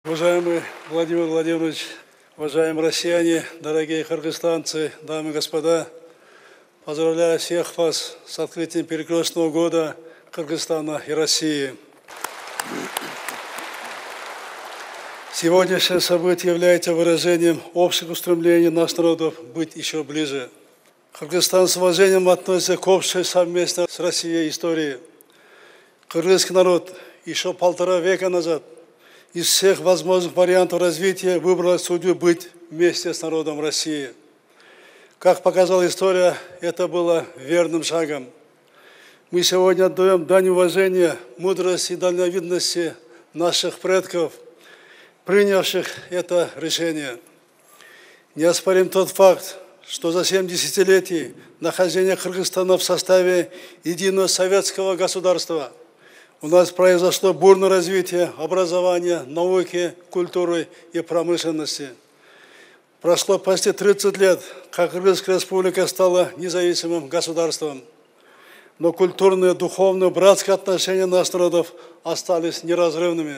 Уважаемый Владимир Владимирович, уважаемые россияне, дорогие кыргызстанцы, дамы и господа, поздравляю всех вас с открытием перекрестного года Кыргызстана и России. Сегодняшнее событие является выражением общих устремлений наших народов быть еще ближе. Кыргызстан с уважением относится к общей совместной с Россией истории. Кыргызский народ еще 1,5 века назад из всех возможных вариантов развития выбрал судьбу быть вместе с народом России. Как показала история, это было верным шагом. Мы сегодня отдаем дань уважения, мудрости и дальновидности наших предков, принявших это решение. Неоспорим тот факт, что за 7 десятилетий нахождения Кыргызстана в составе единого советского государства у нас произошло бурное развитие образования, науки, культуры и промышленности. Прошло почти 30 лет, как Кыргызская республика стала независимым государством. Но культурные, духовные, братские отношения наших народов остались неразрывными.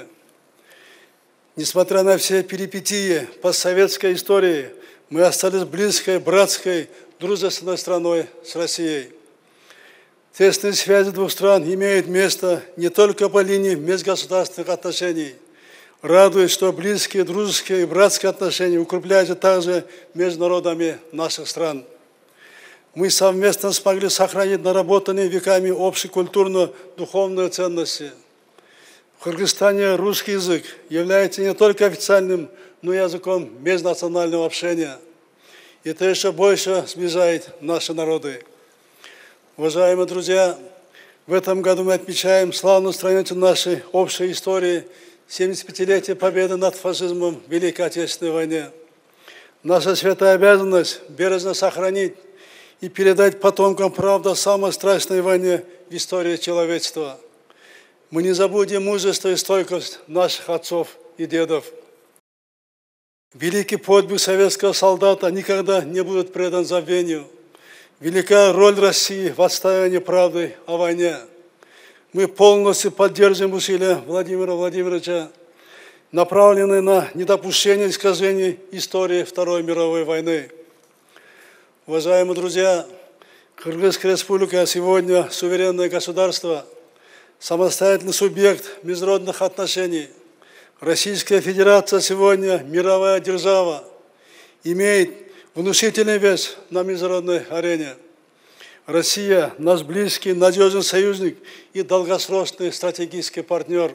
Несмотря на все перипетии постсоветской истории, мы остались близкой, братской, дружественной страной с Россией. Тесные связи двух стран имеют место не только по линии межгосударственных отношений. Радует, что близкие, дружеские и братские отношения укрепляются также между народами наших стран. Мы совместно смогли сохранить наработанные веками общекультурно-духовные ценности. В Кыргызстане русский язык является не только официальным, но и языком межнационального общения. Это еще больше сближает наши народы. Уважаемые друзья, в этом году мы отмечаем славную страницу нашей общей истории 75-летие победы над фашизмом в Великой Отечественной войне. Наша святая обязанность бережно сохранить и передать потомкам правду о самой страшной войне в истории человечества. Мы не забудем мужество и стойкость наших отцов и дедов. Великий подвиг советского солдата никогда не будет предан забвению. Велика роль России в отстаивании правды о войне. Мы полностью поддерживаем усилия Владимира Владимировича, направленные на недопущение искажений истории Второй мировой войны. Уважаемые друзья, Кыргызская республика сегодня суверенное государство, самостоятельный субъект международных отношений. Российская Федерация сегодня мировая держава, имеет внушительный вес на международной арене. Россия – наш близкий, надежный союзник и долгосрочный стратегический партнер.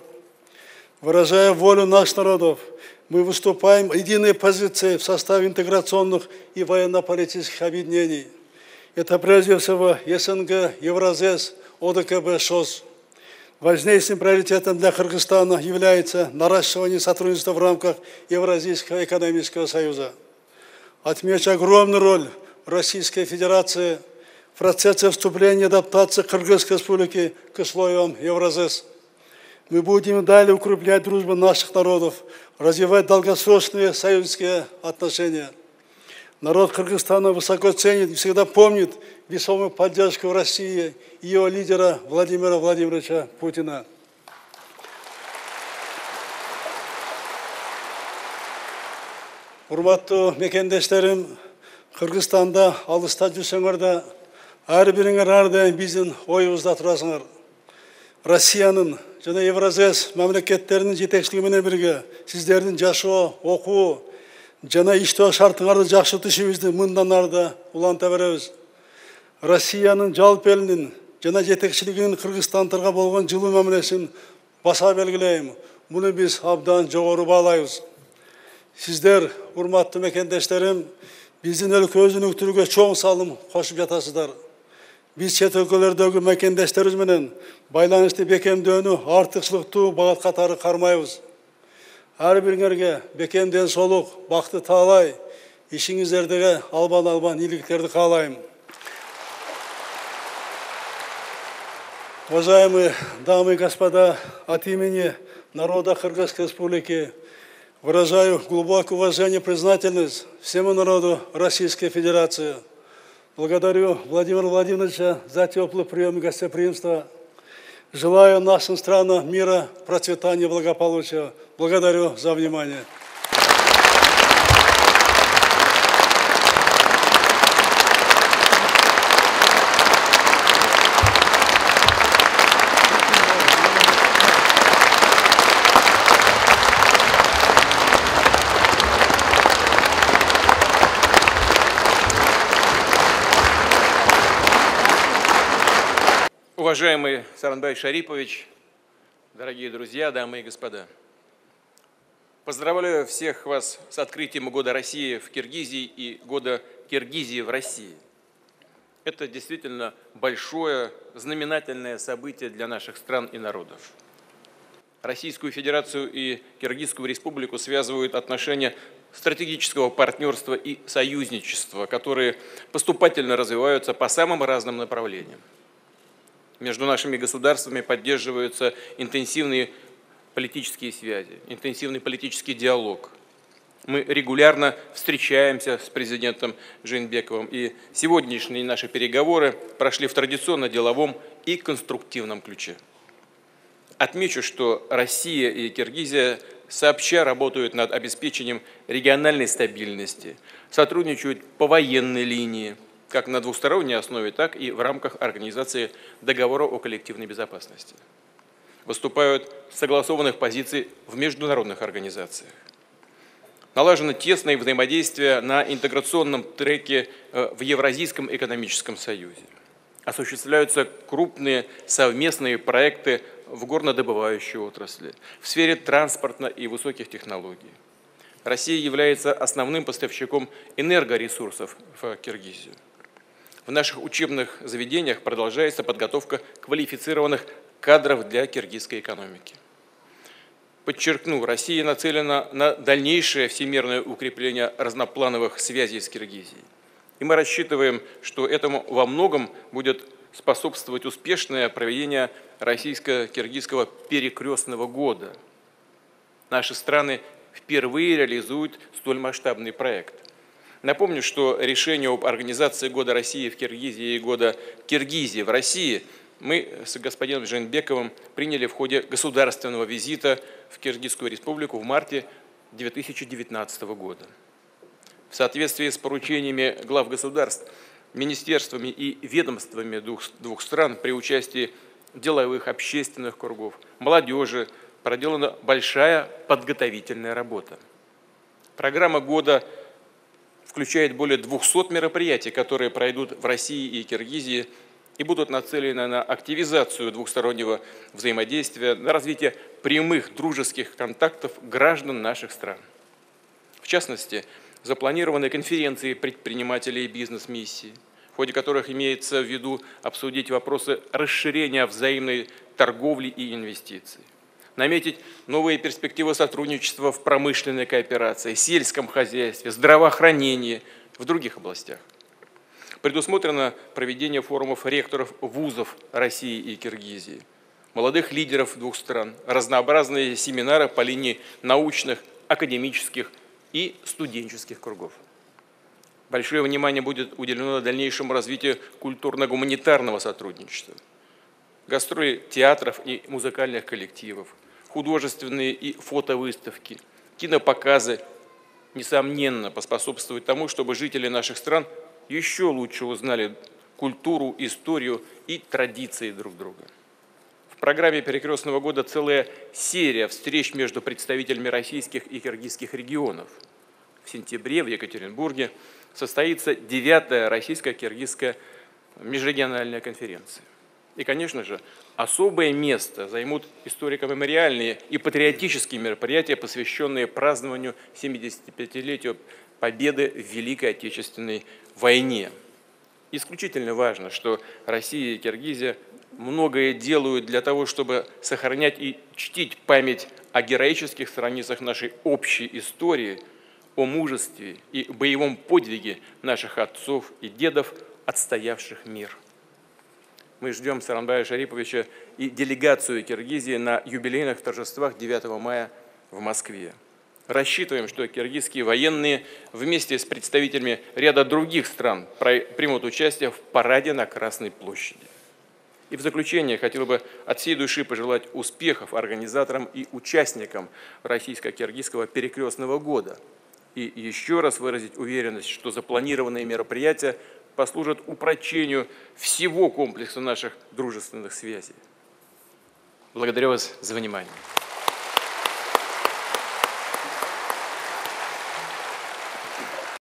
Выражая волю наших народов, мы выступаем единой позицией в составе интеграционных и военно-политических объединений. Это прежде всего СНГ, Евразес, ОДКБ, ШОС. Важнейшим приоритетом для Кыргызстана является наращивание сотрудничества в рамках Евразийского экономического союза. Отмечу огромную роль Российской Федерации в процессе вступления и адаптации Кыргызской Республики к условиям Евразес. Мы будем далее укреплять дружбу наших народов, развивать долгосрочные союзнические отношения. Народ Кыргызстана высоко ценит и всегда помнит весомую поддержку России и ее лидера Владимира Владимировича Путина. Урматтуу мекендештерим, Кыргызстанда алыста жүрсөңөр да, ар бириңер ар дайым биздин оюбузда турасыңар. Россиянын жана Евразес мамлекеттеринин жетекчилиги менен бирге сиздердин жашоо, окуу жана иштөө шартыңарды жакшыртышыбызды мындан ары да уланта беребиз. Россиянын жалпы элинин жана жетекчилигинин кыргызстандыктарга болгон жылуу мамилесин баса белгилейм. Муну биз абдан жогору баалайбыз. Сиздер, урматтуу мекендештерим, биздин өлкөбүздүн өнүктүрүүгө чоң салым кошуп жатасыздар. Биз чет өлкөлөрдөгү мекендештерибиз менен байланышты бекемдөөнү артыкчылыктуу багат катары кармайбыз. Ар бириңерге бекем ден соолук, бакты таалай, ишиңиздердеги албан ийгиликтерди каалайм. Уважаемые дамы и господа, от имени народа Кыргызской Республики выражаю глубокое уважение и признательность всему народу Российской Федерации. Благодарю Владимира Владимировича за теплый прием и гостеприимство. Желаю нашим странам мира, процветания, благополучия. Благодарю за внимание. Уважаемый Сооронбай Шарипович, дорогие друзья, дамы и господа, поздравляю всех вас с открытием Года России в Киргизии и Года Киргизии в России. Это действительно большое, знаменательное событие для наших стран и народов. Российскую Федерацию и Киргизскую Республику связывают отношения стратегического партнерства и союзничества, которые поступательно развиваются по самым разным направлениям. Между нашими государствами поддерживаются интенсивные политические связи, интенсивный политический диалог. Мы регулярно встречаемся с президентом Жээнбековым, и сегодняшние наши переговоры прошли в традиционно деловом и конструктивном ключе. Отмечу, что Россия и Киргизия сообща работают над обеспечением региональной стабильности, сотрудничают по военной линии, как на двусторонней основе, так и в рамках Организации договора о коллективной безопасности. Выступают с согласованных позиций в международных организациях. Налажено тесное взаимодействие на интеграционном треке в Евразийском экономическом союзе. Осуществляются крупные совместные проекты в горнодобывающей отрасли, в сфере транспорта и высоких технологий. Россия является основным поставщиком энергоресурсов в Киргизию. В наших учебных заведениях продолжается подготовка квалифицированных кадров для киргизской экономики. Подчеркну, Россия нацелена на дальнейшее всемирное укрепление разноплановых связей с Киргизией. И мы рассчитываем, что этому во многом будет способствовать успешное проведение российско-киргизского перекрестного года. Наши страны впервые реализуют столь масштабный проект. Напомню, что решение об организации Года России в Киргизии и Года Киргизии в России мы с господином Жээнбековым приняли в ходе государственного визита в Киргизскую республику в марте 2019 года. В соответствии с поручениями глав государств, министерствами и ведомствами двух стран при участии деловых, общественных кругов, молодежи проделана большая подготовительная работа. Программа года включает более 200 мероприятий, которые пройдут в России и Киргизии и будут нацелены на активизацию двухстороннего взаимодействия, на развитие прямых дружеских контактов граждан наших стран. В частности, запланированы конференции предпринимателей и бизнес-миссий, в ходе которых имеется в виду обсудить вопросы расширения взаимной торговли и инвестиций, наметить новые перспективы сотрудничества в промышленной кооперации, сельском хозяйстве, здравоохранении, в других областях. Предусмотрено проведение форумов ректоров вузов России и Киргизии, молодых лидеров двух стран, разнообразные семинары по линии научных, академических и студенческих кругов. Большое внимание будет уделено дальнейшему развитию культурно-гуманитарного сотрудничества. Гастроли театров и музыкальных коллективов, художественные и фотовыставки, кинопоказы, несомненно, поспособствуют тому, чтобы жители наших стран еще лучше узнали культуру, историю и традиции друг друга. В программе Перекрестного года целая серия встреч между представителями российских и киргизских регионов. В сентябре в Екатеринбурге состоится 9-я российско-киргизская межрегиональная конференция. И, конечно же, особое место займут историко-мемориальные и патриотические мероприятия, посвященные празднованию 75-летию победы в Великой Отечественной войне. Исключительно важно, что Россия и Киргизия многое делают для того, чтобы сохранять и чтить память о героических страницах нашей общей истории, о мужестве и боевом подвиге наших отцов и дедов, отстоявших мир. Мы ждем Сооронбая Шариповича и делегацию Киргизии на юбилейных торжествах 9 мая в Москве. Рассчитываем, что киргизские военные вместе с представителями ряда других стран примут участие в параде на Красной площади. И в заключение хотел бы от всей души пожелать успехов организаторам и участникам российско-киргизского перекрестного года. И еще раз выразить уверенность, что запланированные мероприятия послужат упрочению всего комплекса наших дружественных связей. Благодарю вас за внимание.